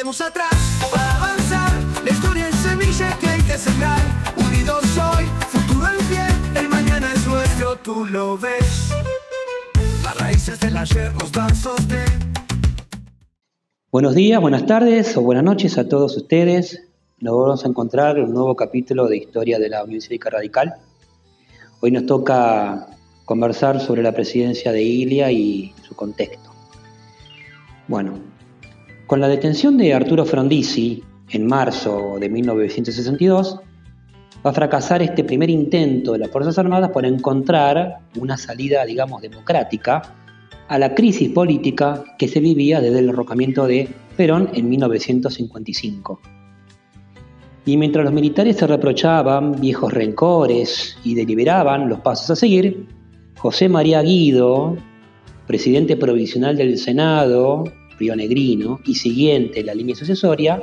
miremos atrás para avanzar. La historia es semilla que hay que sembrar. Unidos hoy, futuro en pie. El mañana es nuestro, tú lo ves. Las raíces del ayer nos dan sostén. Buenos días, buenas tardes o buenas noches a todos ustedes. Nos vamos a encontrar en un nuevo capítulo de Historia de la Unión Cívica Radical. Hoy nos toca conversar sobre la presidencia de Ilia y su contexto. Bueno, con la detención de Arturo Frondizi en marzo de 1962, va a fracasar este primer intento de las Fuerzas Armadas por encontrar una salida, digamos, democrática a la crisis política que se vivía desde el derrocamiento de Perón en 1955. Y mientras los militares se reprochaban viejos rencores y deliberaban los pasos a seguir, José María Guido, presidente provisional del Senado rionegrino y siguiente en la línea sucesoria,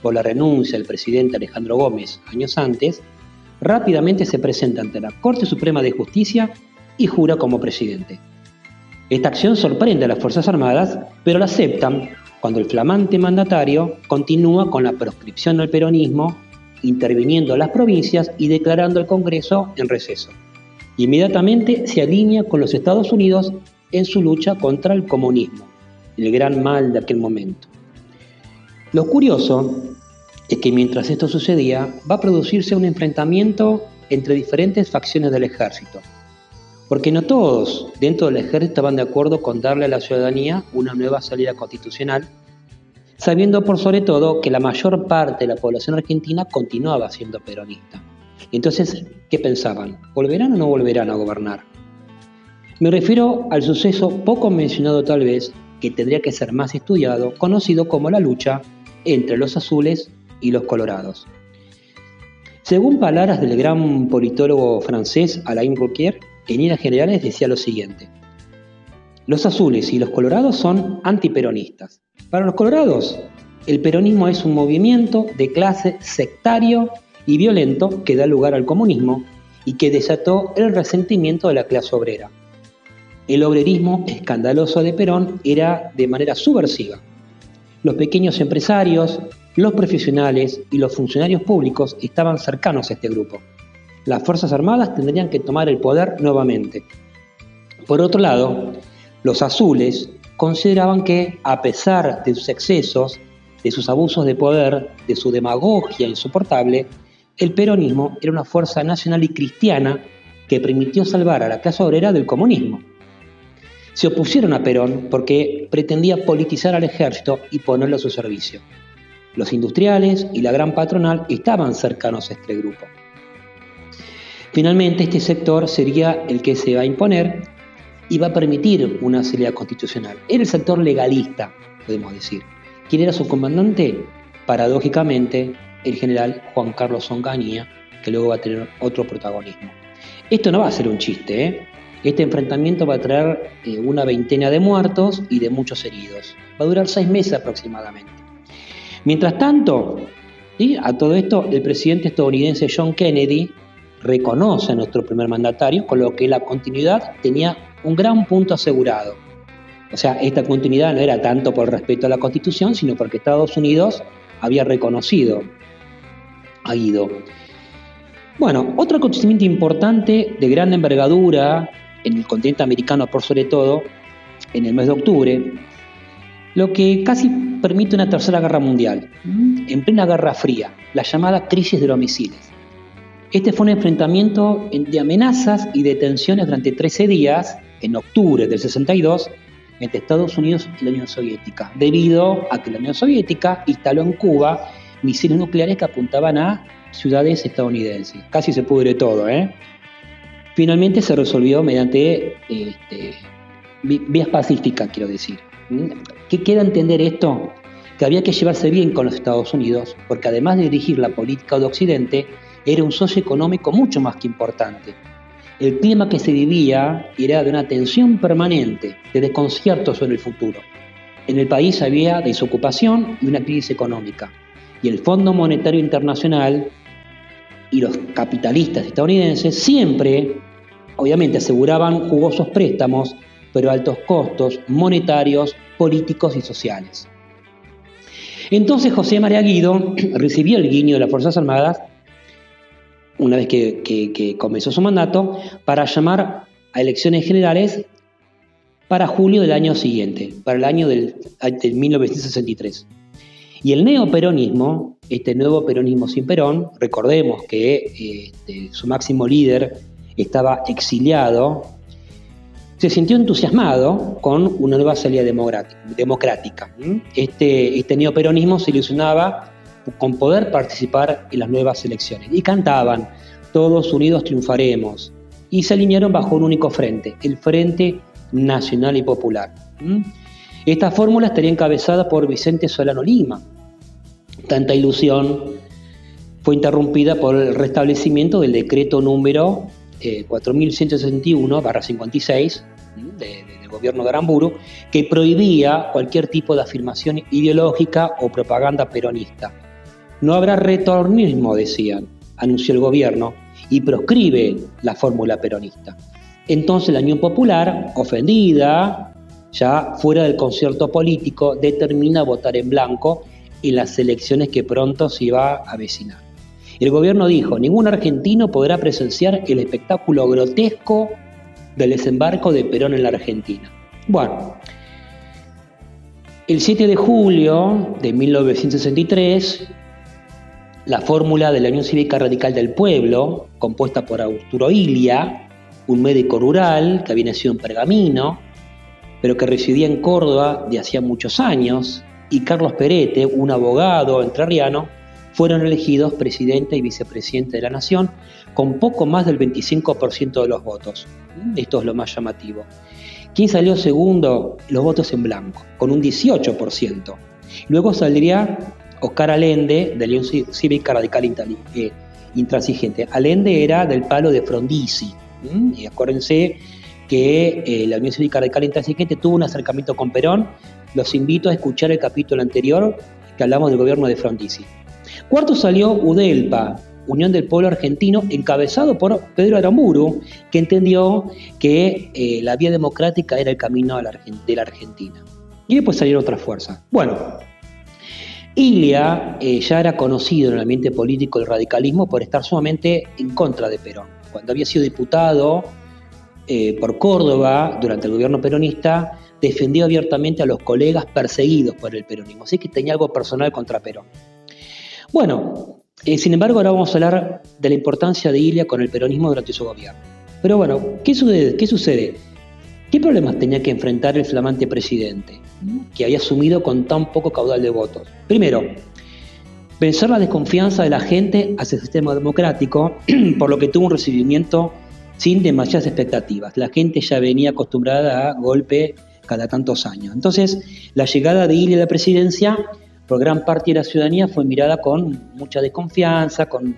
por la renuncia del presidente Alejandro Gómez años antes, rápidamente se presenta ante la Corte Suprema de Justicia y jura como presidente. Esta acción sorprende a las Fuerzas Armadas, pero la aceptan cuando el flamante mandatario continúa con la proscripción al peronismo, interviniendo en las provincias y declarando al Congreso en receso. Inmediatamente se alinea con los Estados Unidos en su lucha contra el comunismo, el gran mal de aquel momento. Lo curioso es que mientras esto sucedía, va a producirse un enfrentamiento entre diferentes facciones del ejército, porque no todos dentro del ejército estaban de acuerdo con darle a la ciudadanía una nueva salida constitucional, sabiendo por sobre todo que la mayor parte de la población argentina continuaba siendo peronista. Entonces, ¿qué pensaban? ¿Volverán o no volverán a gobernar? Me refiero al suceso poco mencionado tal vez, que tendría que ser más estudiado, conocido como la lucha entre los azules y los colorados. Según palabras del gran politólogo francés Alain Rouquier, en líneas generales decía lo siguiente: los azules y los colorados son antiperonistas. Para los colorados, el peronismo es un movimiento de clase sectario y violento que da lugar al comunismo y que desató el resentimiento de la clase obrera. El obrerismo escandaloso de Perón era de manera subversiva. Los pequeños empresarios, los profesionales y los funcionarios públicos estaban cercanos a este grupo. Las Fuerzas Armadas tendrían que tomar el poder nuevamente. Por otro lado, los azules consideraban que, a pesar de sus excesos, de sus abusos de poder, de su demagogia insoportable, el peronismo era una fuerza nacional y cristiana que permitió salvar a la clase obrera del comunismo. Se opusieron a Perón porque pretendía politizar al ejército y ponerlo a su servicio. Los industriales y la gran patronal estaban cercanos a este grupo. Finalmente, este sector sería el que se va a imponer y va a permitir una salida constitucional. Era el sector legalista, podemos decir. ¿Quién era su comandante? Paradójicamente, el general Juan Carlos Onganía, que luego va a tener otro protagonismo. Esto no va a ser un chiste, ¿eh? Este enfrentamiento va a traer una veintena de muertos y de muchos heridos. Va a durar 6 meses aproximadamente. Mientras tanto, ¿sí?, a todo esto, el presidente estadounidense John Kennedy reconoce a nuestro primer mandatario, con lo que la continuidad tenía un gran punto asegurado. O sea, esta continuidad no era tanto por respeto a la Constitución, sino porque Estados Unidos había reconocido a Guido. Bueno, otro acontecimiento importante de gran envergadura en el continente americano, por sobre todo, en el mes de octubre, lo que casi permite una tercera guerra mundial, en plena Guerra Fría, la llamada crisis de los misiles. Este fue un enfrentamiento de amenazas y de tensiones durante 13 días, en octubre del 62, entre Estados Unidos y la Unión Soviética, debido a que la Unión Soviética instaló en Cuba misiles nucleares que apuntaban a ciudades estadounidenses. Casi se pudre todo, ¿eh? Finalmente se resolvió mediante vías pacíficas, quiero decir. ¿Qué queda entender esto? Que había que llevarse bien con los Estados Unidos, porque además de dirigir la política de Occidente, era un socio económico mucho más que importante. El clima que se vivía era de una tensión permanente, de desconcierto sobre el futuro. En el país había desocupación y una crisis económica. Y el Fondo Monetario Internacional y los capitalistas estadounidenses siempre, obviamente, aseguraban jugosos préstamos, pero a altos costos monetarios, políticos y sociales. Entonces José María Guido recibió el guiño de las Fuerzas Armadas, una vez que comenzó su mandato, para llamar a elecciones generales para julio del año siguiente, para el año del 1963. Y el neoperonismo, este nuevo peronismo sin Perón, recordemos que su máximo líder estaba exiliado, se sintió entusiasmado con una nueva salida democrática. Este neoperonismo se ilusionaba con poder participar en las nuevas elecciones y cantaban: todos unidos triunfaremos, y se alinearon bajo un único frente, el Frente Nacional y Popular. Esta fórmula estaría encabezada por Vicente Solano Lima. Tanta ilusión fue interrumpida por el restablecimiento del decreto número 4161/56 del gobierno de Aramburu, que prohibía cualquier tipo de afirmación ideológica o propaganda peronista. No habrá retornismo, decían, anunció el gobierno, y proscribe la fórmula peronista. Entonces la Unión Popular, ofendida, ya fuera del concierto político, determina votar en blanco en las elecciones que pronto se iba a avecinar. El gobierno dijo: ningún argentino podrá presenciar el espectáculo grotesco del desembarco de Perón en la Argentina. Bueno, el 7 de julio de 1963, la fórmula de la Unión Cívica Radical del Pueblo, compuesta por Arturo Illia, un médico rural que había nacido en Pergamino, pero que residía en Córdoba de hacía muchos años, y Carlos Perete, un abogado entrerriano, fueron elegidos presidente y vicepresidente de la Nación con poco más del 25% de los votos. Esto es lo más llamativo. ¿Quién salió segundo? Los votos en blanco, con un 18%. Luego saldría Oscar Allende, de la Unión Cívica Radical Intransigente. Allende era del palo de Frondizi. Y acuérdense que la Unión Cívica Radical Intransigente tuvo un acercamiento con Perón. Los invito a escuchar el capítulo anterior que hablamos del gobierno de Frondizi. Cuarto salió UDELPA, Unión del Pueblo Argentino, encabezado por Pedro Aramburu, que entendió que la vía democrática era el camino de la Argentina. Y después salieron otras fuerzas. Bueno, Illia ya era conocido en el ambiente político del radicalismo por estar sumamente en contra de Perón. Cuando había sido diputado por Córdoba durante el gobierno peronista, defendió abiertamente a los colegas perseguidos por el peronismo, así que tenía algo personal contra Perón. Bueno, sin embargo, ahora vamos a hablar de la importancia de Illia con el peronismo durante su gobierno. Pero bueno, ¿qué sucede? ¿Qué problemas tenía que enfrentar el flamante presidente, que había asumido con tan poco caudal de votos? Primero, vencer la desconfianza de la gente hacia el sistema democrático, por lo que tuvo un recibimiento sin demasiadas expectativas. La gente ya venía acostumbrada a golpe cada tantos años. Entonces, la llegada de Illia a la presidencia por gran parte de la ciudadanía fue mirada con mucha desconfianza, con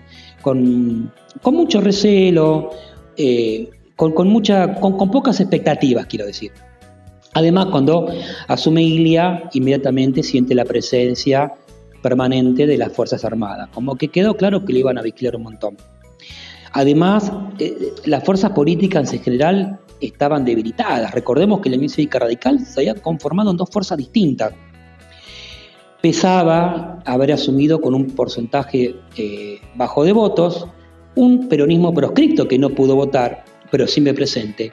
mucho recelo, con pocas expectativas, quiero decir. Además, cuando asume Illia, inmediatamente siente la presencia permanente de las Fuerzas Armadas, como que quedó claro que le iban a vigilar un montón. Además, las fuerzas políticas en general estaban debilitadas. Recordemos que la Unión Cívica Radical se había conformado en dos fuerzas distintas. Pesaba haber asumido con un porcentaje bajo de votos un peronismo proscripto que no pudo votar, pero siempre presente,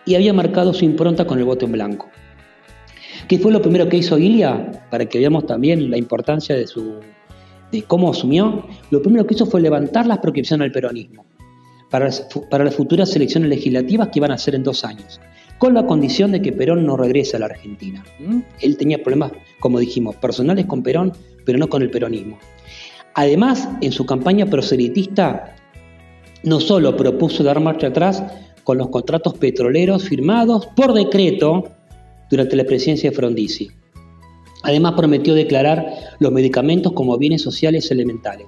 y había marcado su impronta con el voto en blanco. ¿Qué fue lo primero que hizo Illia? Para que veamos también la importancia de cómo asumió. Lo primero que hizo fue levantar las proscripciones al peronismo para las futuras elecciones legislativas que iban a ser en 2 años, con la condición de que Perón no regrese a la Argentina. Él tenía problemas, como dijimos, personales con Perón, pero no con el peronismo. Además, en su campaña proselitista, no solo propuso dar marcha atrás con los contratos petroleros firmados por decreto durante la presidencia de Frondizi. Además, prometió declarar los medicamentos como bienes sociales elementales.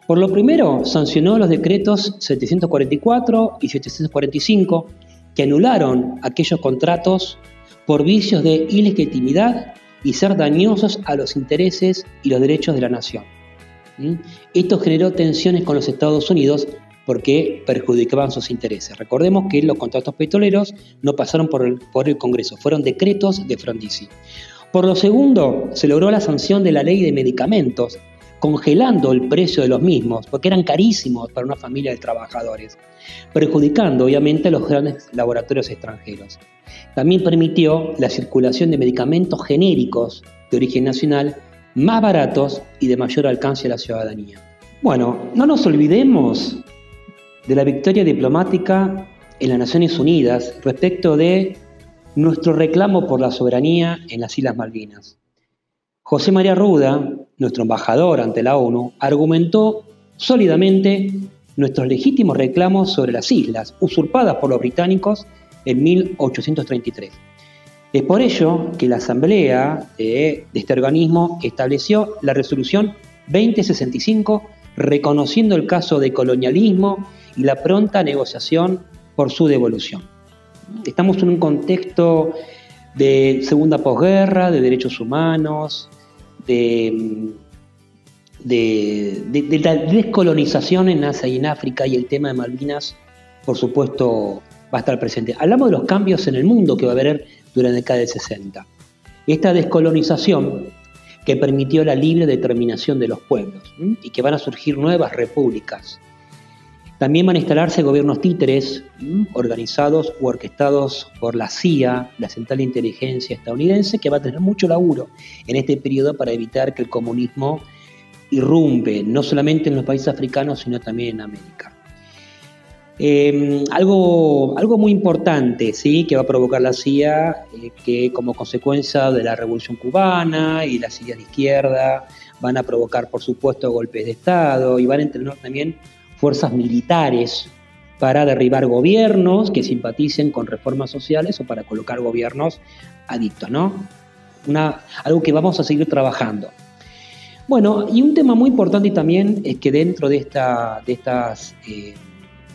Por lo primero, sancionó los decretos 744 y 745, que anularon aquellos contratos por vicios de ilegitimidad y ser dañosos a los intereses y los derechos de la nación. Esto generó tensiones con los Estados Unidos porque perjudicaban sus intereses. Recordemos que los contratos petroleros no pasaron por el Congreso, fueron decretos de Frondizi. Por lo segundo, se logró la sanción de la ley de medicamentos, congelando el precio de los mismos, porque eran carísimos para una familia de trabajadores, perjudicando obviamente a los grandes laboratorios extranjeros. También permitió la circulación de medicamentos genéricos de origen nacional, más baratos y de mayor alcance a la ciudadanía. Bueno, no nos olvidemos de la victoria diplomática en las Naciones Unidas respecto de nuestro reclamo por la soberanía en las Islas Malvinas. José María Ruda, nuestro embajador ante la ONU, argumentó sólidamente nuestros legítimos reclamos sobre las islas, usurpadas por los británicos en 1833. Es por ello que la Asamblea de este organismo estableció la resolución 2065, reconociendo el caso de colonialismo y la pronta negociación por su devolución. Estamos en un contexto de segunda posguerra, de derechos humanos, de la descolonización en Asia y en África, y el tema de Malvinas, por supuesto, va a estar presente. Hablamos de los cambios en el mundo que va a haber durante la década del 60. Esta descolonización que permitió la libre determinación de los pueblos, y que van a surgir nuevas repúblicas. También van a instalarse gobiernos títeres organizados u orquestados por la CIA, la Central de Inteligencia estadounidense, que va a tener mucho laburo en este periodo para evitar que el comunismo irrumpe, no solamente en los países africanos, sino también en América. Algo muy importante, ¿sí?, que va a provocar la CIA, que como consecuencia de la Revolución Cubana y las ideas de izquierda van a provocar, por supuesto, golpes de Estado, y van a entrenar también fuerzas militares para derribar gobiernos que simpaticen con reformas sociales o para colocar gobiernos adictos, ¿no? Algo que vamos a seguir trabajando. Bueno, y un tema muy importante también es que dentro de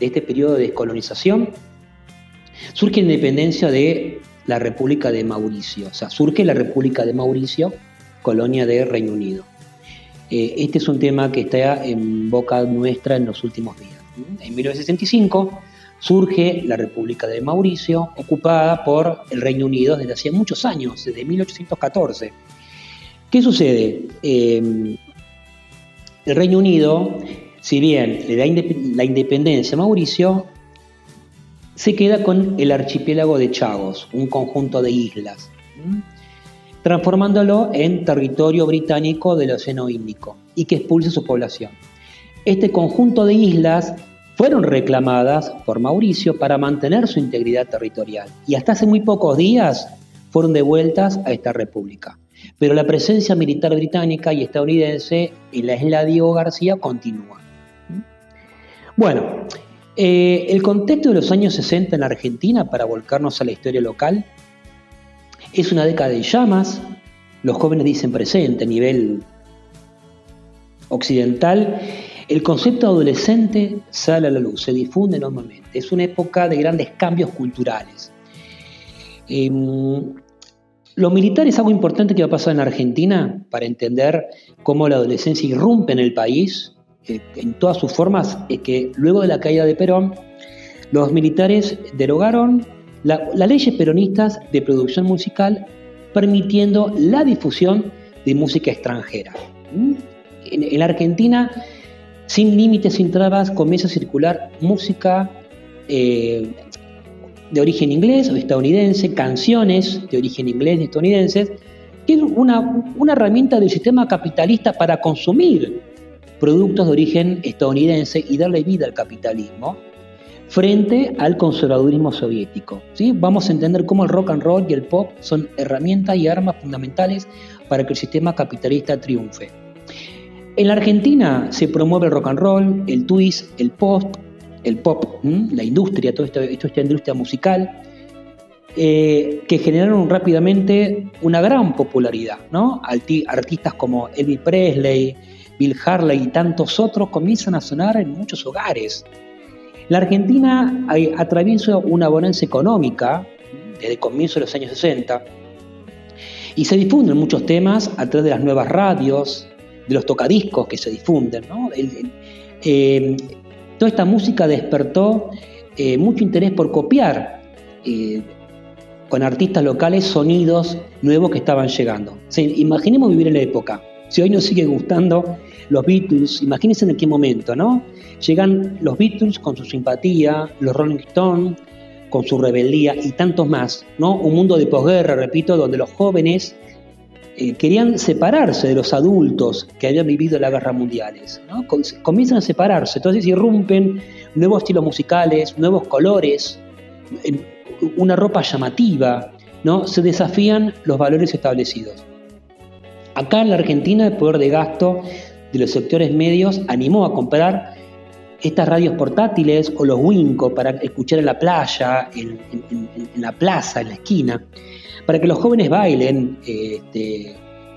este periodo de descolonización surge la independencia de la República de Mauricio. O sea, surge la República de Mauricio, colonia de Reino Unido. Este es un tema que está en boca nuestra en los últimos días. En 1965 surge la República de Mauricio, ocupada por el Reino Unido desde hacía muchos años, desde 1814. ¿Qué sucede? El Reino Unido, si bien le da la independencia a Mauricio, se queda con el archipiélago de Chagos, un conjunto de islas, transformándolo en territorio británico del Océano Índico y que expulse su población. Este conjunto de islas fueron reclamadas por Mauricio para mantener su integridad territorial y hasta hace muy pocos días fueron devueltas a esta república. Pero la presencia militar británica y estadounidense en la isla Diego García continúa. Bueno, el contexto de los años 60 en la Argentina, para volcarnos a la historia local, es una década de llamas. Los jóvenes dicen presente a nivel occidental. El concepto adolescente sale a la luz, se difunde enormemente. Es una época de grandes cambios culturales. Lo militar es algo importante que va a pasar en Argentina para entender cómo la adolescencia irrumpe en el país en todas sus formas. Es que luego de la caída de Perón, los militares derogaron las leyes peronistas de producción musical, permitiendo la difusión de música extranjera. En la Argentina, sin límites, sin trabas, comienza a circular música de origen inglés o estadounidense, canciones de origen inglés y estadounidenses, que es una herramienta del sistema capitalista para consumir productos de origen estadounidense y darle vida al capitalismo frente al conservadurismo soviético, ¿sí? Vamos a entender cómo el rock and roll y el pop son herramientas y armas fundamentales para que el sistema capitalista triunfe. En la Argentina se promueve el rock and roll, el twist, el pop, la industria, toda esta industria musical, que generaron rápidamente una gran popularidad, ¿no? Artistas como Elvis Presley, Bill Haley y tantos otros comienzan a sonar en muchos hogares. La Argentina atraviesa una bonanza económica desde el comienzo de los años 60 y se difunden muchos temas a través de las nuevas radios, de los tocadiscos que se difunden, ¿no? Toda esta música despertó mucho interés por copiar con artistas locales, sonidos nuevos que estaban llegando. O sea, imaginemos vivir en la época. Si hoy nos sigue gustando los Beatles, imagínense en qué momento, ¿no? Llegan los Beatles con su simpatía, los Rolling Stones con su rebeldía y tantos más, ¿no? Un mundo de posguerra, repito, donde los jóvenes querían separarse de los adultos que habían vivido las guerras mundiales, ¿no? Comienzan a separarse, entonces irrumpen nuevos estilos musicales, nuevos colores, una ropa llamativa, ¿no? Se desafían los valores establecidos. Acá en la Argentina el poder de gasto de los sectores medios animó a comprar estas radios portátiles o los Winco para escuchar en la playa, en la plaza, en la esquina, para que los jóvenes bailen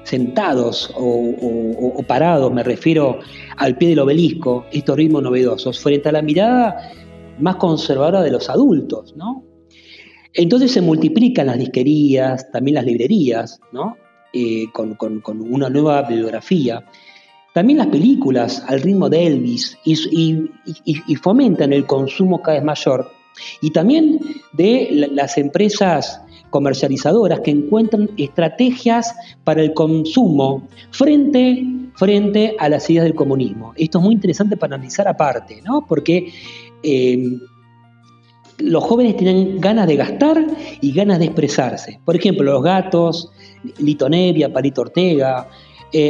sentados o parados, me refiero al pie del obelisco, estos ritmos novedosos, frente a la mirada más conservadora de los adultos, ¿no? Entonces se multiplican las disquerías, también las librerías, ¿no? Con una nueva bibliografía. También las películas al ritmo de Elvis y fomentan el consumo cada vez mayor. Y también de las empresas comercializadoras que encuentran estrategias para el consumo frente a las ideas del comunismo. Esto es muy interesante para analizar aparte, ¿no? Porque los jóvenes tienen ganas de gastar y ganas de expresarse. Por ejemplo, Los Gatos, Lito Nevia, Palito Ortega,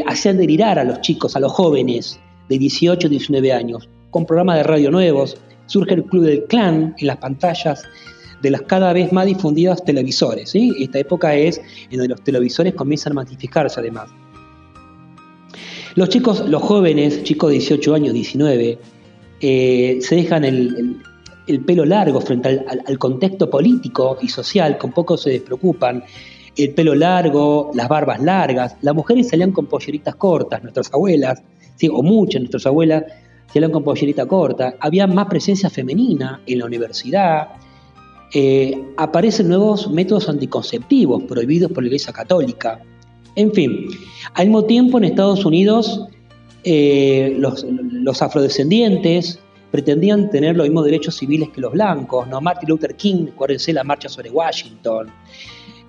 hacían delirar a los chicos, a los jóvenes de 18, 19 años, con programas de radio nuevos. Surge el Club del Clan en las pantallas de las cada vez más difundidas televisores, ¿sí? Esta época es en donde los televisores comienzan a masificarse además. Los jóvenes, chicos de 18 años, 19, se dejan el pelo largo frente al contexto político y social, con poco se despreocupan. El pelo largo, las barbas largas. Las mujeres salían con polleritas cortas, nuestras abuelas, ¿sí? O muchas de nuestras abuelas salían con pollerita corta. Había más presencia femenina en la universidad. Aparecen nuevos métodos anticonceptivos prohibidos por la Iglesia Católica. En fin, al mismo tiempo en Estados Unidos los afrodescendientes pretendían tener los mismos derechos civiles que los blancos, ¿no? Martin Luther King, acuérdense la marcha sobre Washington,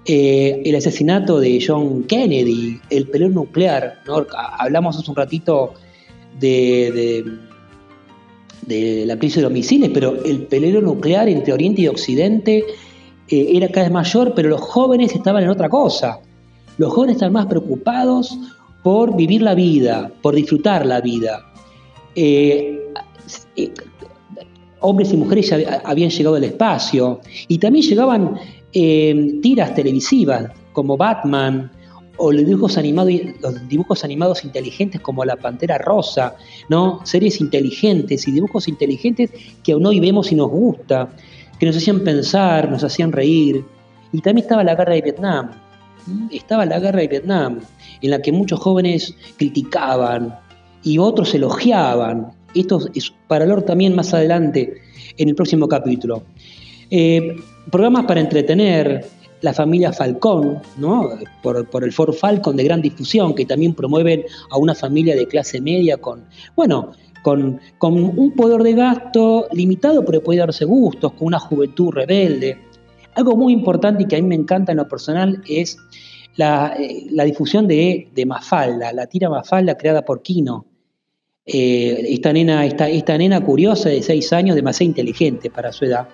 el asesinato de John Kennedy, el peligro nuclear, ¿no? Hablamos hace un ratito de la crisis de los misiles, pero el peligro nuclear entre Oriente y Occidente era cada vez mayor, pero los jóvenes estaban en otra cosa. Los jóvenes están más preocupados por vivir la vida, por disfrutar la vida. Hombres y mujeres ya habían llegado al espacio y también llegaban tiras televisivas como Batman o los dibujos animados inteligentes como La Pantera Rosa, ¿no? Series inteligentes y dibujos inteligentes que aún hoy vemos y nos gusta, que nos hacían pensar, nos hacían reír. Y también estaba la guerra de Vietnam. Estaba la guerra de Vietnam, en la que muchos jóvenes criticaban y otros elogiaban. Esto es para hablar también más adelante en el próximo capítulo. Programas para entretener, la familia Falcón, ¿no? por el Ford Falcon de gran difusión, que también promueven a una familia de clase media con un poder de gasto limitado, pero puede darse gustos, con una juventud rebelde. Algo muy importante y que a mí me encanta en lo personal es la difusión de Mafalda, la tira Mafalda creada por Quino. Esta nena curiosa de 6 años, demasiado inteligente para su edad,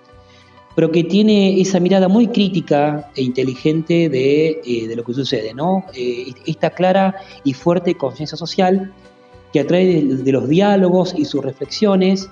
pero que tiene esa mirada muy crítica e inteligente de lo que sucede, ¿no? Esta clara y fuerte conciencia social que a través de los diálogos y sus reflexiones,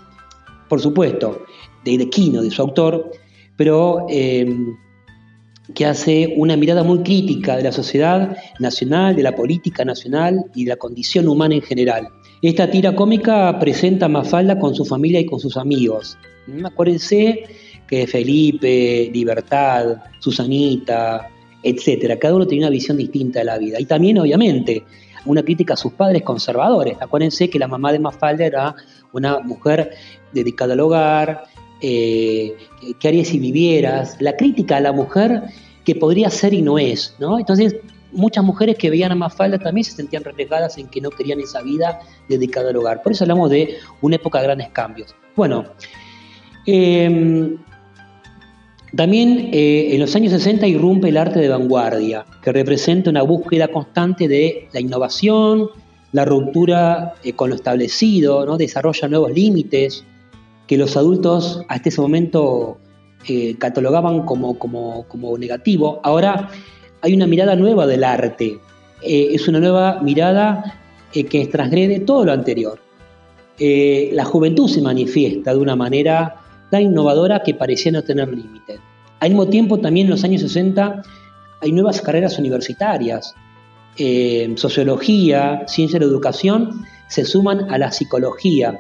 por supuesto, de Quino, de su autor, pero que hace una mirada muy crítica de la sociedad nacional, de la política nacional y de la condición humana en general. Esta tira cómica presenta a Mafalda con su familia y con sus amigos. Acuérdense que Felipe, Libertad, Susanita, etc. Cada uno tenía una visión distinta de la vida. Y también, obviamente, una crítica a sus padres conservadores. Acuérdense que la mamá de Mafalda era una mujer dedicada al hogar. ¿Qué harías si vivieras? La crítica a la mujer que podría ser y no es, ¿no? Entonces, muchas mujeres que veían a Mafalda también se sentían reflejadas en que no querían esa vida dedicada al hogar. Por eso hablamos de una época de grandes cambios. Bueno, También en los años 60 irrumpe el arte de vanguardia, que representa una búsqueda constante de la innovación, la ruptura con lo establecido, ¿no? Desarrolla nuevos límites que los adultos hasta ese momento catalogaban como negativo. Ahora hay una mirada nueva del arte, es una nueva mirada que transgrede todo lo anterior. La juventud se manifiesta de una manera tan innovadora que parecía no tener límite. Al mismo tiempo, también en los años 60 hay nuevas carreras universitarias. Sociología, ciencia de la educación se suman a la psicología.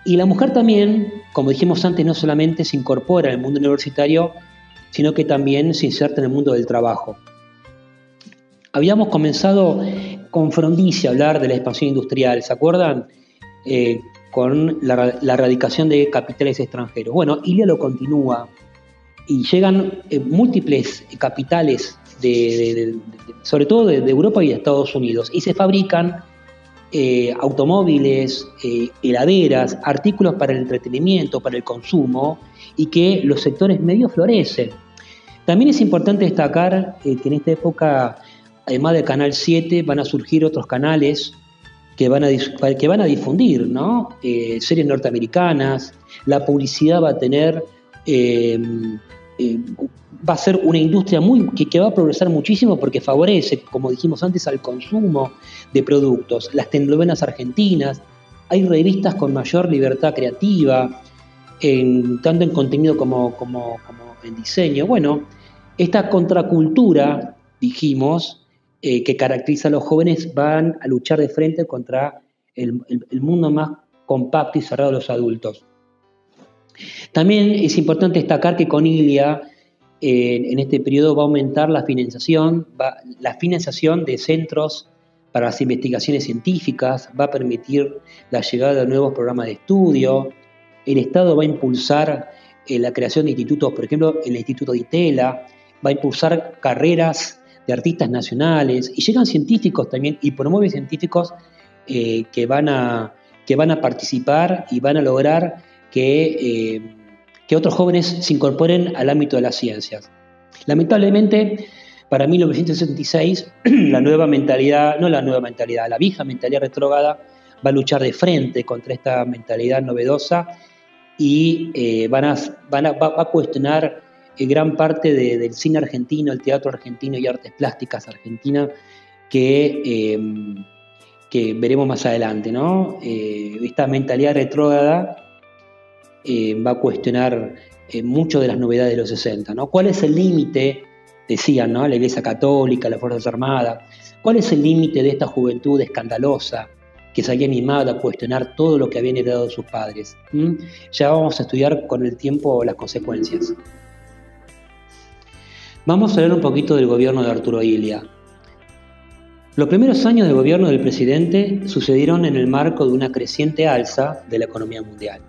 Y la mujer también, como dijimos antes, no solamente se incorpora al mundo universitario, sino que también se inserta en el mundo del trabajo. Habíamos comenzado con Frondizi a hablar de la expansión industrial, ¿se acuerdan? Con la erradicación de capitales extranjeros. Bueno, Ilia lo continúa y llegan múltiples capitales, sobre todo de Europa y de Estados Unidos, y se fabrican automóviles, heladeras, artículos para el entretenimiento, para el consumo, y que los sectores medios florecen. También es importante destacar que en esta época, además del Canal 7, van a surgir otros canales que van a difundir, ¿no? Series norteamericanas. La publicidad va a tener, va a ser una industria que va a progresar muchísimo porque favorece, como dijimos antes, al consumo de productos. Las telenovelas argentinas, hay revistas con mayor libertad creativa, tanto en contenido como en diseño. Bueno, esta contracultura, dijimos, que caracteriza a los jóvenes, van a luchar de frente contra el mundo más compacto y cerrado de los adultos. También es importante destacar que con Ilia, en este periodo, va a aumentar la financiación de centros para las investigaciones científicas, va a permitir la llegada de nuevos programas de estudio. El Estado va a impulsar la creación de institutos, por ejemplo, el Instituto de Itela, va a impulsar carreras de artistas nacionales, y llegan científicos también, y promueven científicos que van a participar y van a lograr que otros jóvenes se incorporen al ámbito de las ciencias. Lamentablemente, para 1966, la vieja mentalidad retrógrada va a luchar de frente contra esta mentalidad novedosa y va a cuestionar gran parte del cine argentino, el teatro argentino y artes plásticas argentinas que veremos más adelante, ¿no? Esta mentalidad retrógrada va a cuestionar mucho de las novedades de los 60, ¿no? ¿Cuál es el límite? Decían, ¿no? La Iglesia Católica, las Fuerzas Armadas. ¿Cuál es el límite de esta juventud escandalosa que se había animado a cuestionar todo lo que habían heredado sus padres? Ya vamos a estudiar con el tiempo las consecuencias. Vamos a hablar un poquito del gobierno de Arturo Illia. Los primeros años de gobierno del presidente sucedieron en el marco de una creciente alza de la economía mundial.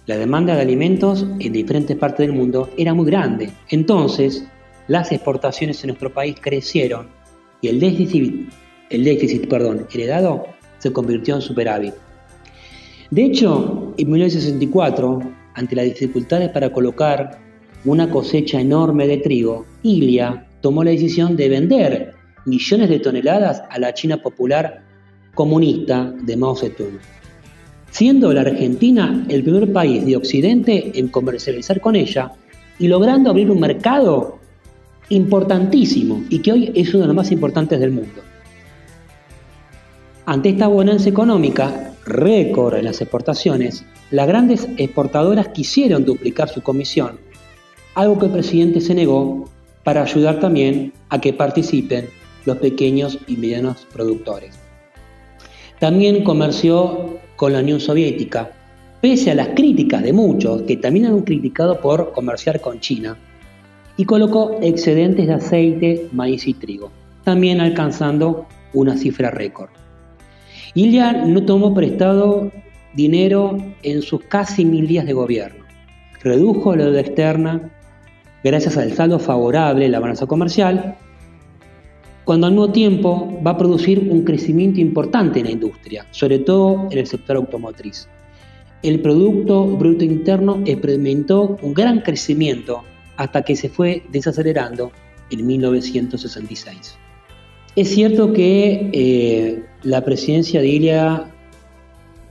La demanda de alimentos en diferentes partes del mundo era muy grande. Entonces, las exportaciones en nuestro país crecieron y el déficit heredado se convirtió en superávit. De hecho, en 1964, ante las dificultades para colocar una cosecha enorme de trigo, Illia tomó la decisión de vender millones de toneladas a la China popular comunista de Mao Zedong, siendo la Argentina el primer país de Occidente en comercializar con ella y logrando abrir un mercado importantísimo y que hoy es uno de los más importantes del mundo. Ante esta bonanza económica, récord en las exportaciones, las grandes exportadoras quisieron duplicar su comisión, algo que el presidente se negó para ayudar también a que participen los pequeños y medianos productores. También comerció con la Unión Soviética, pese a las críticas de muchos que también han criticado por comerciar con China, y colocó excedentes de aceite, maíz y trigo, también alcanzando una cifra récord. Illia no tomó prestado dinero en sus casi 1000 días de gobierno. Redujo la deuda externa gracias al saldo favorable de la balanza comercial, cuando al mismo tiempo va a producir un crecimiento importante en la industria, sobre todo en el sector automotriz. El Producto Bruto Interno experimentó un gran crecimiento hasta que se fue desacelerando en 1966. Es cierto que la presidencia de Ilia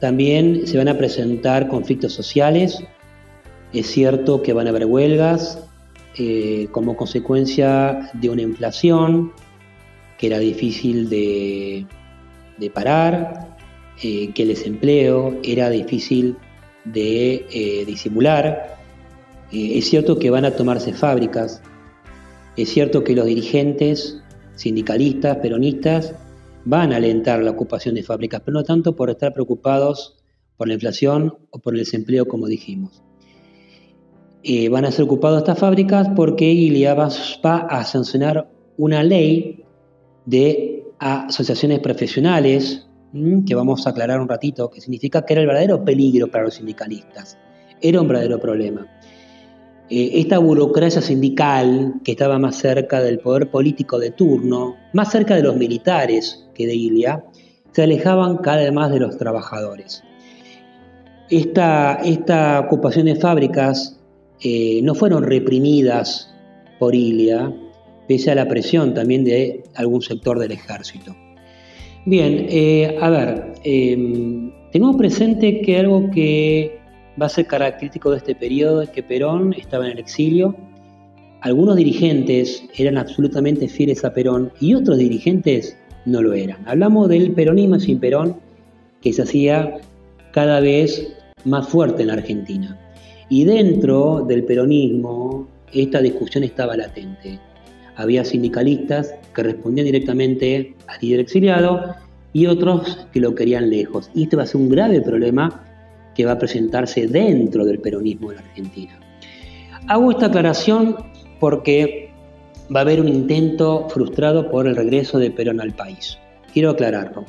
también se van a presentar conflictos sociales, es cierto que van a haber huelgas como consecuencia de una inflación que era difícil de parar, que el desempleo era difícil de disimular. Es cierto que van a tomarse fábricas, es cierto que los dirigentes sindicalistas, peronistas, van a alentar la ocupación de fábricas, pero no tanto por estar preocupados por la inflación o por el desempleo, como dijimos. Van a ser ocupadas estas fábricas porque Ilia va a sancionar una ley de asociaciones profesionales, que vamos a aclarar un ratito, que significa que era el verdadero peligro para los sindicalistas, era un verdadero problema. Esta burocracia sindical que estaba más cerca del poder político de turno, más cerca de los militares que de Ilia, se alejaban cada vez más de los trabajadores. Esta ocupación de fábricas no fueron reprimidas por Ilia, pese a la presión también de algún sector del ejército. Bien, tenemos presente que algo que va a ser característico de este periodo es que Perón estaba en el exilio. Algunos dirigentes eran absolutamente fieles a Perón y otros dirigentes no lo eran. Hablamos del peronismo sin Perón, que se hacía cada vez más fuerte en la Argentina. Y dentro del peronismo esta discusión estaba latente. Había sindicalistas que respondían directamente al líder exiliado y otros que lo querían lejos. Y este va a ser un grave problema que va a presentarse dentro del peronismo de la Argentina. Hago esta aclaración porque va a haber un intento frustrado por el regreso de Perón al país. Quiero aclararlo.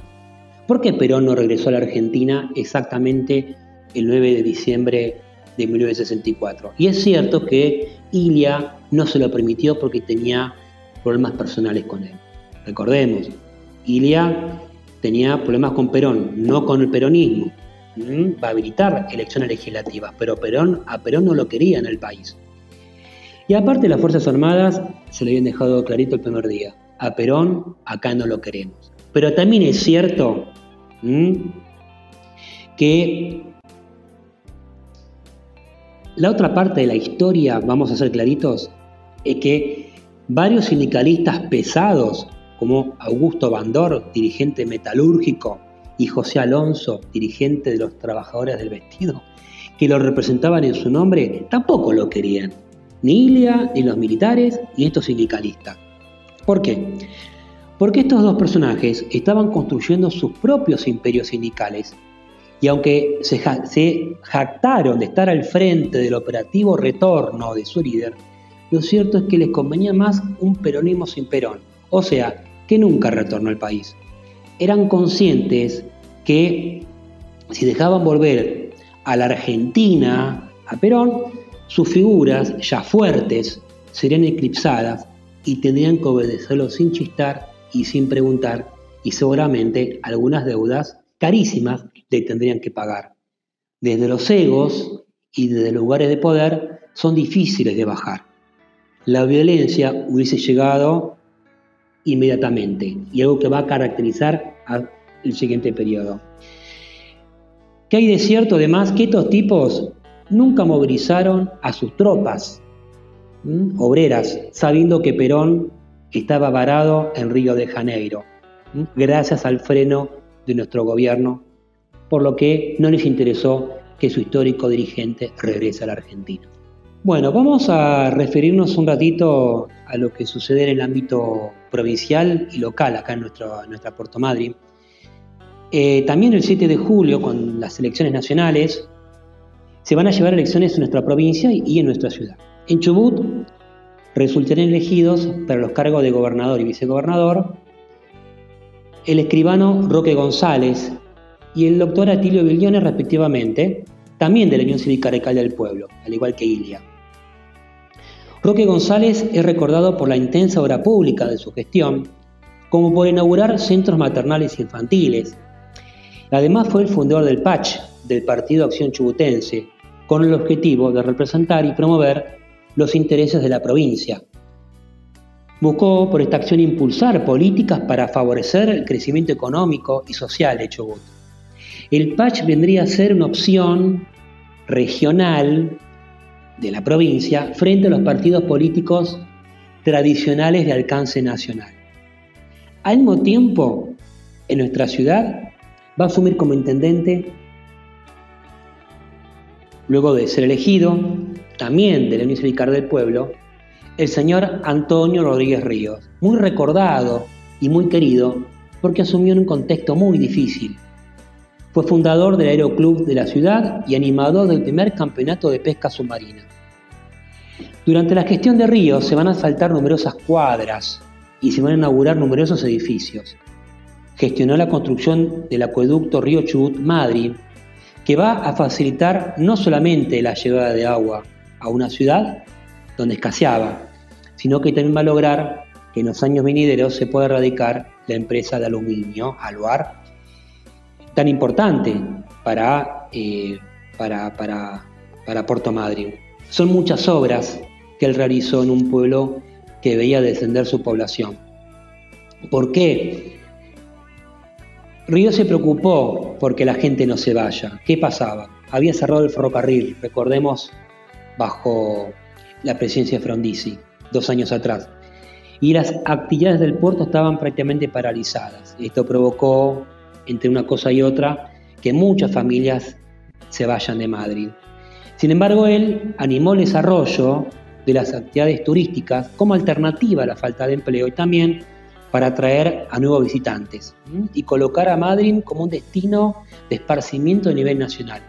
¿Por qué Perón no regresó a la Argentina exactamente el 9 de diciembre de 1964? Y es cierto que Ilia no se lo permitió porque tenía problemas personales con él. Recordemos, Ilia tenía problemas con Perón, no con el peronismo. Va a habilitar elecciones legislativas, pero a Perón no lo quería en el país. Y aparte las Fuerzas Armadas se le habían dejado clarito el primer día. A Perón acá no lo queremos. Pero también es cierto que la otra parte de la historia, vamos a ser claritos, es que varios sindicalistas pesados, como Augusto Bandor, dirigente metalúrgico, y José Alonso, dirigente de los trabajadores del vestido, que lo representaban en su nombre, tampoco lo querían. Ni Ilia, ni los militares, ni estos sindicalistas. ¿Por qué? Porque estos dos personajes estaban construyendo sus propios imperios sindicales y aunque se jactaron de estar al frente del operativo retorno de su líder, lo cierto es que les convenía más un peronismo sin Perón, o sea, que nunca retornó al país. Eran conscientes que si dejaban volver a la Argentina a Perón, sus figuras ya fuertes serían eclipsadas y tendrían que obedecerlo sin chistar y sin preguntar, y seguramente algunas deudas carísimas le tendrían que pagar. Desde los egos y desde los lugares de poder son difíciles de bajar. La violencia hubiese llegado inmediatamente y algo que va a caracterizar el siguiente periodo. ¿Qué hay de cierto además? Que estos tipos nunca movilizaron a sus tropas obreras, sabiendo que Perón estaba varado en Río de Janeiro, gracias al freno de nuestro gobierno, por lo que no les interesó que su histórico dirigente regrese a la Argentina. Bueno, vamos a referirnos un ratito a lo que sucede en el ámbito provincial y local, acá en nuestra Puerto Madryn. También el 7 de julio, con las elecciones nacionales, se van a llevar elecciones en nuestra provincia y en nuestra ciudad. En Chubut resultarán elegidos para los cargos de gobernador y vicegobernador el escribano Roque González y el doctor Atilio Biliones, respectivamente, también de la Unión Cívica Radical del Pueblo, al igual que Ilia. Roque González es recordado por la intensa obra pública de su gestión, como por inaugurar centros maternales e infantiles. Además fue el fundador del PACH, del Partido Acción Chubutense, con el objetivo de representar y promover los intereses de la provincia. Buscó por esta acción impulsar políticas para favorecer el crecimiento económico y social de Chubut. El PACH vendría a ser una opción regional de la provincia frente a los partidos políticos tradicionales de alcance nacional. Al mismo tiempo, en nuestra ciudad va a asumir como intendente, luego de ser elegido, también de la Unión Cívica del Pueblo, el señor Antonio Rodríguez Ríos, muy recordado y muy querido porque asumió en un contexto muy difícil. Fue fundador del Aeroclub de la ciudad y animador del primer campeonato de pesca submarina. Durante la gestión de Ríos se van a asfaltar numerosas cuadras y se van a inaugurar numerosos edificios. Gestionó la construcción del acueducto Río Chubut-Madryn, que va a facilitar no solamente la llegada de agua a una ciudad donde escaseaba, sino que también va a lograr que en los años venideros se pueda erradicar la empresa de aluminio, Aluar, tan importante para Puerto Madryn. Son muchas obras que él realizó en un pueblo que veía descender su población. ¿Por qué? Ríos se preocupó porque la gente no se vaya. ¿Qué pasaba? Había cerrado el ferrocarril, recordemos, bajo la presidencia de Frondizi, 2 años atrás. Y las actividades del puerto estaban prácticamente paralizadas. Esto provocó, entre una cosa y otra, que muchas familias se vayan de Madrid. Sin embargo, él animó el desarrollo de las actividades turísticas como alternativa a la falta de empleo y también para atraer a nuevos visitantes y colocar a Madryn como un destino de esparcimiento a nivel nacional.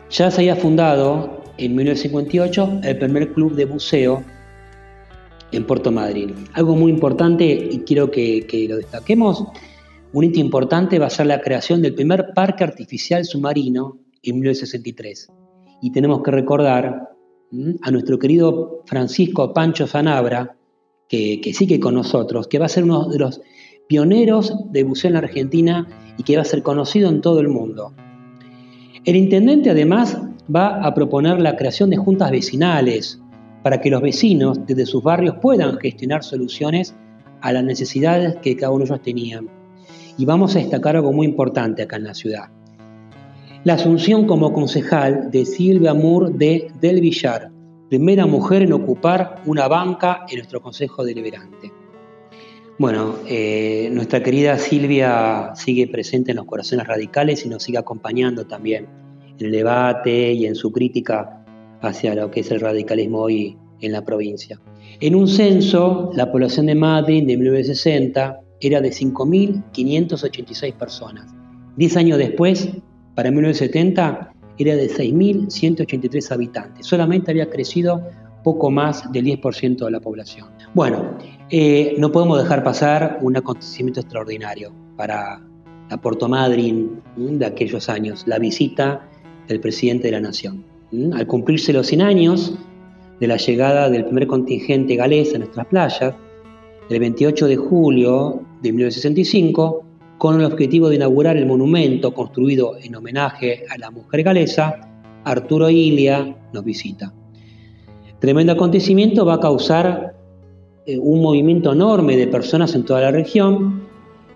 Ya se había fundado en 1958 el primer club de buceo en Puerto Madryn. Algo muy importante, y quiero que lo destaquemos, un hito importante va a ser la creación del primer parque artificial submarino en 1963. Y tenemos que recordar a nuestro querido Francisco Pancho Sanabra, que sigue con nosotros, que va a ser uno de los pioneros de buceo en la Argentina y que va a ser conocido en todo el mundo. El intendente además va a proponer la creación de juntas vecinales para que los vecinos desde sus barrios puedan gestionar soluciones a las necesidades que cada uno de ellos tenían. Y vamos a destacar algo muy importante acá en la ciudad. La asunción como concejal de Silvia Moore del Villar, primera mujer en ocupar una banca en nuestro Consejo Deliberante. Bueno, nuestra querida Silvia sigue presente en los corazones radicales y nos sigue acompañando también en el debate y en su crítica hacia lo que es el radicalismo hoy en la provincia. En un censo, la población de Madryn de 1960 era de 5.586 personas. 10 años después, para 1970, era de 6.183 habitantes. Solamente había crecido poco más del 10% de la población. Bueno, no podemos dejar pasar un acontecimiento extraordinario para la Puerto Madryn de aquellos años, la visita del presidente de la Nación. Al cumplirse los 100 años de la llegada del primer contingente galés a nuestras playas, el 28 de julio de 1965, con el objetivo de inaugurar el monumento construido en homenaje a la mujer galesa, Arturo Illia nos visita. Tremendo acontecimiento va a causar un movimiento enorme de personas en toda la región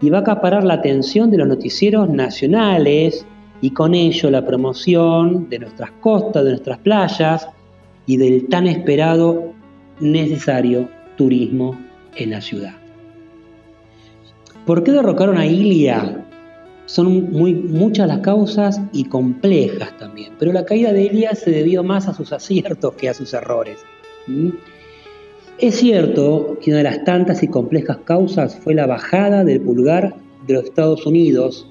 y va a acaparar la atención de los noticieros nacionales y con ello la promoción de nuestras costas, de nuestras playas y del tan esperado, necesario turismo en la ciudad. ¿Por qué derrocaron a Illia? Son muchas las causas y complejas también, pero la caída de Illia se debió más a sus aciertos que a sus errores. Es cierto que una de las tantas y complejas causas fue la bajada del pulgar de los Estados Unidos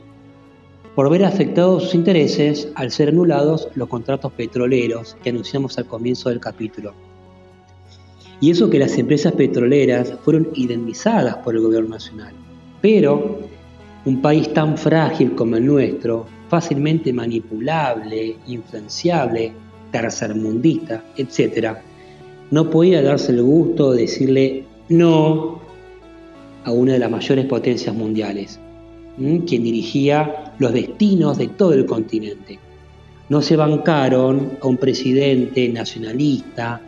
por ver afectados sus intereses al ser anulados los contratos petroleros que anunciamos al comienzo del capítulo. Y eso que las empresas petroleras fueron indemnizadas por el gobierno nacional. Pero un país tan frágil como el nuestro, fácilmente manipulable, influenciable, tercermundista, etc., no podía darse el gusto de decirle no a una de las mayores potencias mundiales, quien dirigía los destinos de todo el continente. no se bancaron a un presidente nacionalista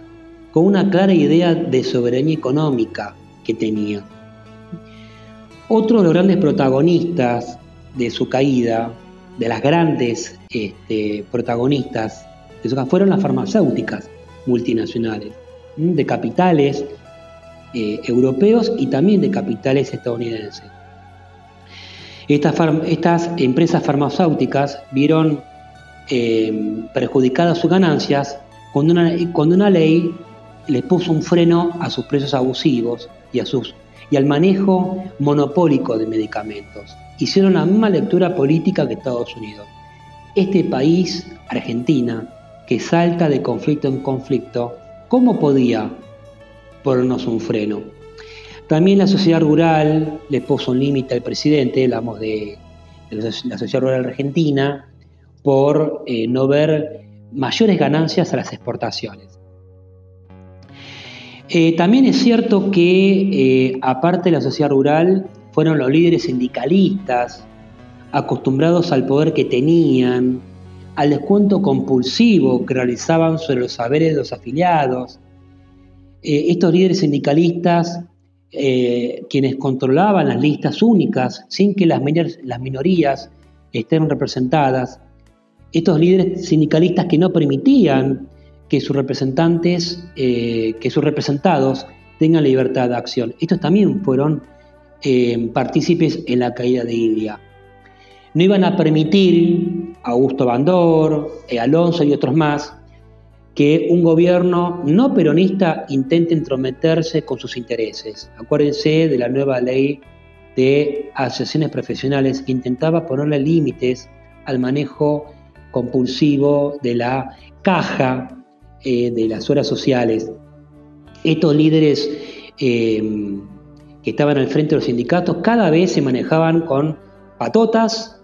con una clara idea de soberanía económica que tenía. Otro de los grandes protagonistas de su caída, de las grandes protagonistas de su caída, fueron las farmacéuticas multinacionales, de capitales europeos y también de capitales estadounidenses. Estas empresas farmacéuticas vieron perjudicadas sus ganancias cuando una ley les puso un freno a sus precios abusivos y al manejo monopólico de medicamentos. Hicieron la misma lectura política que Estados Unidos. Este país, Argentina, que salta de conflicto en conflicto, ¿cómo podía ponernos un freno? También la sociedad rural le puso un límite al presidente, hablamos de la sociedad rural argentina, por no ver mayores ganancias a las exportaciones. También es cierto que, aparte de la sociedad rural, fueron los líderes sindicalistas, acostumbrados al poder que tenían, al descuento compulsivo que realizaban sobre los saberes de los afiliados. Estos líderes sindicalistas, quienes controlaban las listas únicas sin que las minorías estén representadas, estos líderes sindicalistas que no permitían que sus representados tengan libertad de acción. Estos también fueron partícipes en la caída de Ilia. No iban a permitir, Augusto Bandor, Alonso y otros más, que un gobierno no peronista intente entrometerse con sus intereses. Acuérdense de la nueva ley de asociaciones profesionales que intentaba ponerle límites al manejo compulsivo de la caja de las horas sociales. Estos líderes que estaban al frente de los sindicatos cada vez se manejaban con patotas,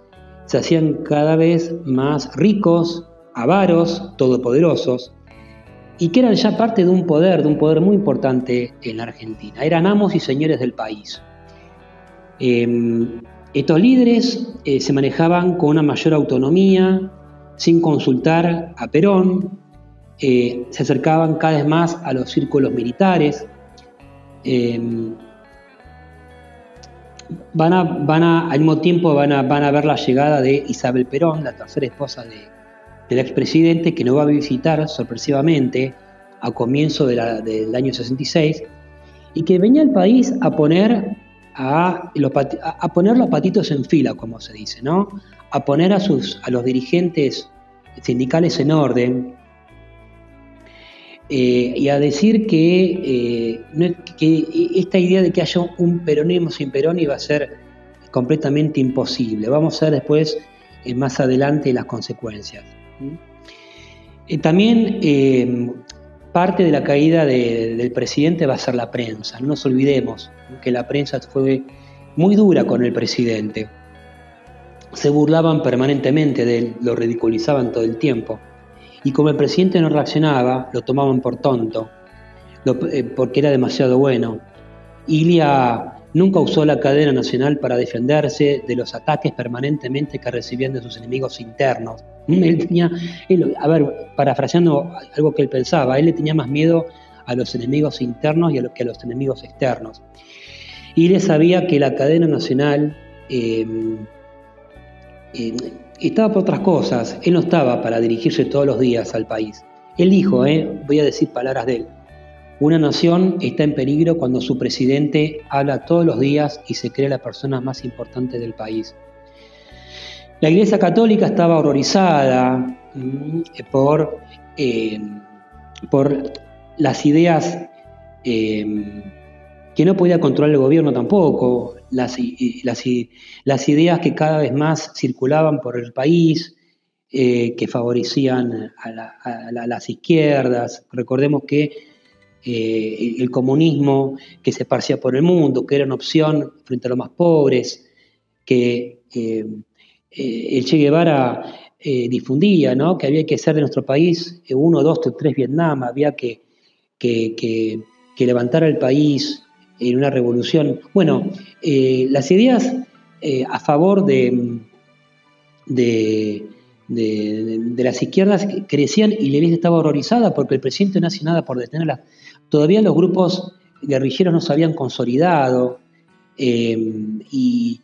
se hacían cada vez más ricos, avaros, todopoderosos, y que eran ya parte de un poder muy importante en la Argentina. Eran amos y señores del país. Estos líderes se manejaban con una mayor autonomía, sin consultar a Perón, se acercaban cada vez más a los círculos militares. Al mismo tiempo van a ver la llegada de Isabel Perón, la tercera esposa del expresidente, que nos va a visitar sorpresivamente a comienzo del año 66, y que venía al país a poner los patitos en fila, como se dice, ¿no? A poner a los dirigentes sindicales en orden, y a decir que esta idea de que haya un peronismo sin Perón iba a ser completamente imposible. Vamos a ver después, más adelante, las consecuencias. También parte de la caída del presidente va a ser la prensa. No nos olvidemos que la prensa fue muy dura con el presidente. Se burlaban permanentemente de él, lo ridiculizaban todo el tiempo. Y como el presidente no reaccionaba, lo tomaban por tonto, porque era demasiado bueno. Ilia nunca usó la cadena nacional para defenderse de los ataques permanentemente que recibían de sus enemigos internos. Parafraseando algo que él pensaba, él le tenía más miedo a los enemigos internos que a los enemigos externos. Ilia sabía que la cadena nacional estaba por otras cosas. Él no estaba para dirigirse todos los días al país. Él dijo, voy a decir palabras de él: una nación está en peligro cuando su presidente habla todos los días y se cree la persona más importante del país. La Iglesia Católica estaba horrorizada por las ideas que no podía controlar el gobierno tampoco, las ideas que cada vez más circulaban por el país, que favorecían a las izquierdas. Recordemos que el comunismo que se esparcía por el mundo, que era una opción frente a los más pobres, que el Che Guevara difundía, ¿no? Que había que hacer de nuestro país 1, 2, 3 Vietnam, había que levantar al país en una revolución. Bueno, las ideas a favor de de las izquierdas crecían y la iglesia estaba horrorizada porque el presidente no hacía nada por detenerlas. Todavía los grupos guerrilleros no se habían consolidado y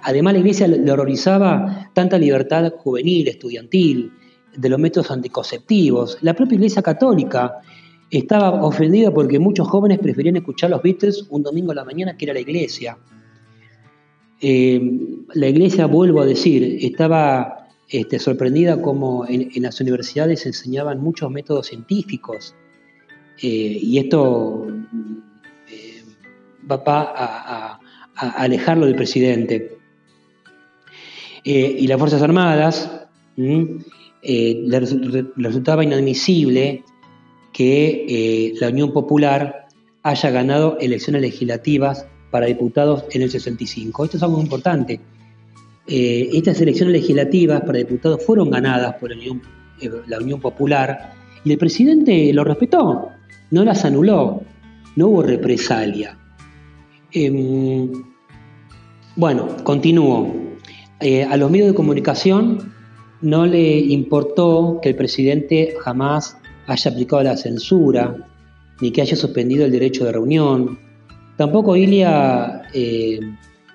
además la iglesia le horrorizaba tanta libertad juvenil, estudiantil, de los métodos anticonceptivos. La propia iglesia católica estaba ofendida porque muchos jóvenes preferían escuchar los Beatles un domingo a la mañana que ir a la iglesia. La iglesia, vuelvo a decir, estaba sorprendida como en las universidades se enseñaban muchos métodos científicos y esto va a alejarlo del presidente. Y las Fuerzas Armadas le resultaba inadmisible que la Unión Popular haya ganado elecciones legislativas para diputados en el 65. Esto es algo muy importante. Estas elecciones legislativas para diputados fueron ganadas por la Unión Popular y el presidente lo respetó, no las anuló, no hubo represalia. Bueno, continúo. A los medios de comunicación no le importó que el presidente jamás haya aplicado la censura, ni que haya suspendido el derecho de reunión. Tampoco Ilia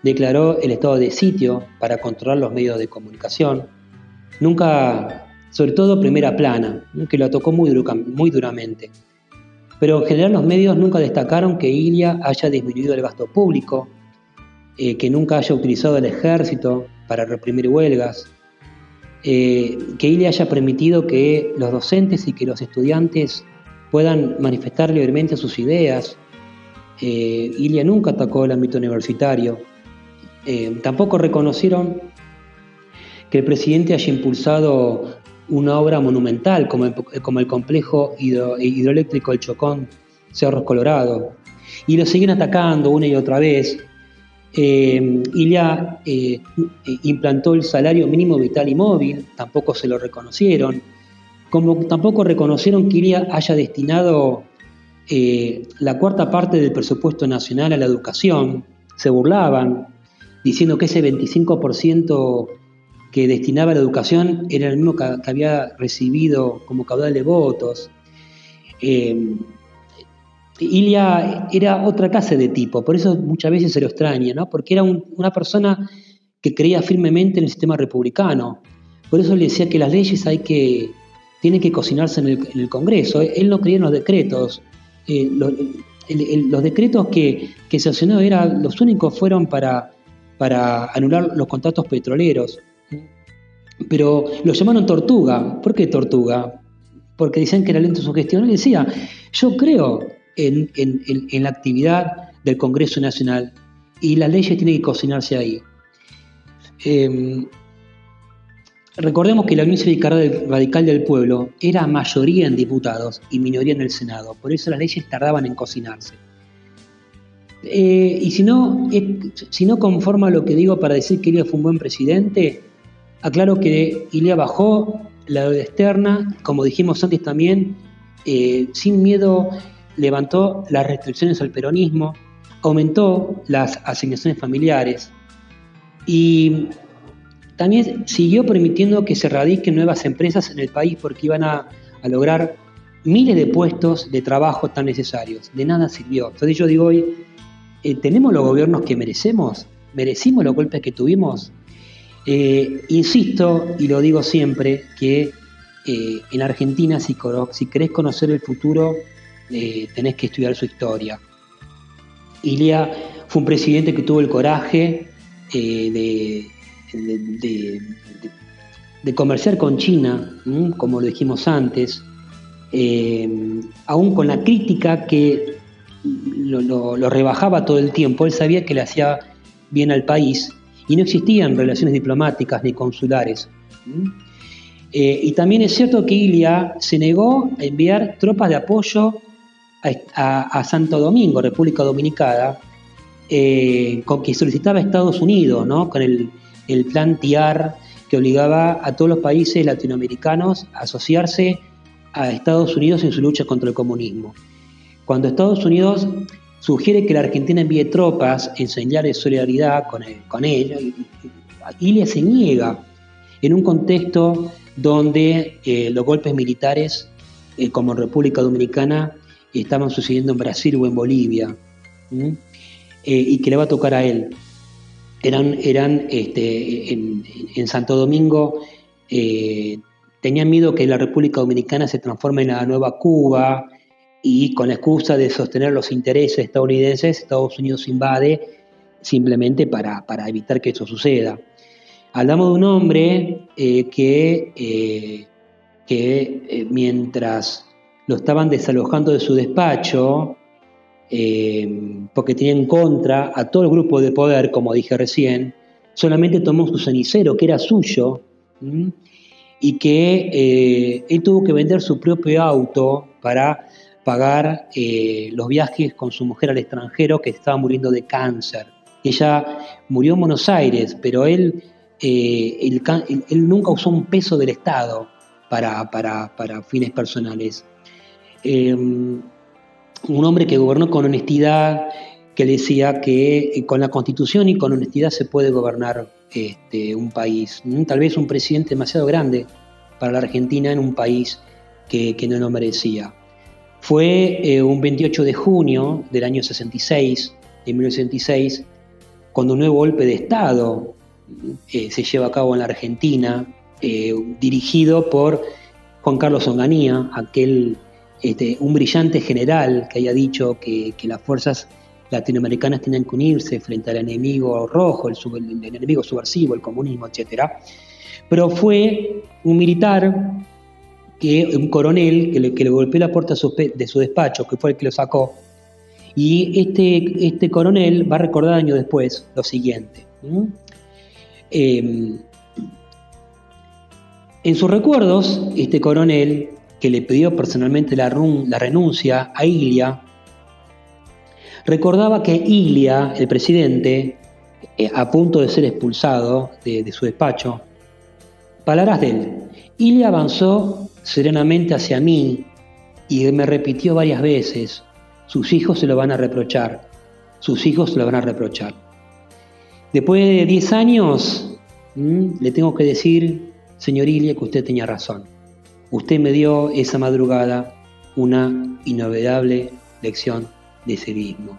declaró el estado de sitio para controlar los medios de comunicación. Nunca, sobre todo Primera Plana, que lo tocó muy duramente. Pero en general los medios nunca destacaron que Ilia haya disminuido el gasto público, que nunca haya utilizado el ejército para reprimir huelgas, que Ilia haya permitido que los docentes y que los estudiantes puedan manifestar libremente sus ideas. Ilia nunca atacó el ámbito universitario. Tampoco reconocieron que el presidente haya impulsado una obra monumental como el complejo hidroeléctrico El Chocón, Cerros Colorado. Y lo siguen atacando una y otra vez. Ilia implantó el salario mínimo vital y móvil, tampoco se lo reconocieron. Como tampoco reconocieron que Ilia haya destinado la cuarta parte del presupuesto nacional a la educación. Se burlaban, diciendo que ese 25% que destinaba a la educación era el mismo que había recibido como caudal de votos. Ilia era otra clase de tipo, por eso muchas veces se lo extraña, ¿no? Porque era una persona que creía firmemente en el sistema republicano. Por eso le decía que las leyes tienen que cocinarse en el Congreso. Él no creía en los decretos. Los decretos que se sancionó los únicos fueron para anular los contratos petroleros. Pero lo llamaron Tortuga. ¿Por qué Tortuga? Porque decían que era lento su gestión. Él decía, yo creo en la actividad del Congreso Nacional y las leyes tienen que cocinarse ahí. Recordemos que la Unión Cívica Radical del Pueblo era mayoría en diputados y minoría en el Senado, por eso las leyes tardaban en cocinarse. Y si no conforma lo que digo para decir que Ilia fue un buen presidente, aclaro que Ilia bajó la deuda externa, como dijimos antes también, sin miedo levantó las restricciones al peronismo, aumentó las asignaciones familiares y también siguió permitiendo que se radiquen nuevas empresas en el país porque iban a lograr miles de puestos de trabajo tan necesarios. De nada sirvió. Entonces yo digo hoy, ¿tenemos los gobiernos que merecemos? ¿Merecimos los golpes que tuvimos? Insisto, y lo digo siempre, que en Argentina, si querés conocer el futuro, tenés que estudiar su historia. Ilia fue un presidente que tuvo el coraje de comerciar con China, como lo dijimos antes, aún con la crítica que lo rebajaba todo el tiempo. Él sabía que le hacía bien al país y no existían relaciones diplomáticas ni consulares. Y también es cierto que Ilia se negó a enviar tropas de apoyo a Santo Domingo, República Dominicana, con que solicitaba a Estados Unidos, ¿no? Con el plan TIAR, que obligaba a todos los países latinoamericanos a asociarse a Estados Unidos en su lucha contra el comunismo. Cuando Estados Unidos sugiere que la Argentina envíe tropas en señal de solidaridad con él, Ilia se niega. en un contexto donde los golpes militares, como en República Dominicana, estaban sucediendo en Brasil o en Bolivia, y que le va a tocar a él. En Santo Domingo tenían miedo que la República Dominicana se transforme en la nueva Cuba, y con la excusa de sostener los intereses estadounidenses, Estados Unidos invade simplemente para evitar que eso suceda. Hablamos de un hombre que mientras lo estaban desalojando de su despacho, porque tenía en contra a todo el grupo de poder, como dije recién, solamente tomó su cenicero, que era suyo, y que él tuvo que vender su propio auto para pagar los viajes con su mujer al extranjero, que estaba muriendo de cáncer. Ella murió en Buenos Aires, pero él nunca usó un peso del Estado para fines personales. Un hombre que gobernó con honestidad, que decía que con la Constitución y con honestidad se puede gobernar un país. Tal vez un presidente demasiado grande para la Argentina en un país que no lo merecía. Fue un 28 de junio del año 66, de 1966, cuando un nuevo golpe de Estado se lleva a cabo en la Argentina, dirigido por Juan Carlos Onganía, un brillante general que haya dicho que las fuerzas latinoamericanas tenían que unirse frente al enemigo rojo, el enemigo subversivo, el comunismo, etc. Pero fue un militar, un coronel, que le golpeó la puerta de su despacho, que fue el que lo sacó. Y este coronel va a recordar años después lo siguiente. En sus recuerdos, este coronel, que le pidió personalmente la renuncia a Ilia, recordaba que Ilia, el presidente, a punto de ser expulsado de su despacho, palabras de él: Ilia avanzó serenamente hacia mí y me repitió varias veces: sus hijos se lo van a reprochar, sus hijos se lo van a reprochar. Después de 10 años, le tengo que decir, señor Ilia, que usted tenía razón. Usted me dio esa madrugada una inolvidable lección de civismo.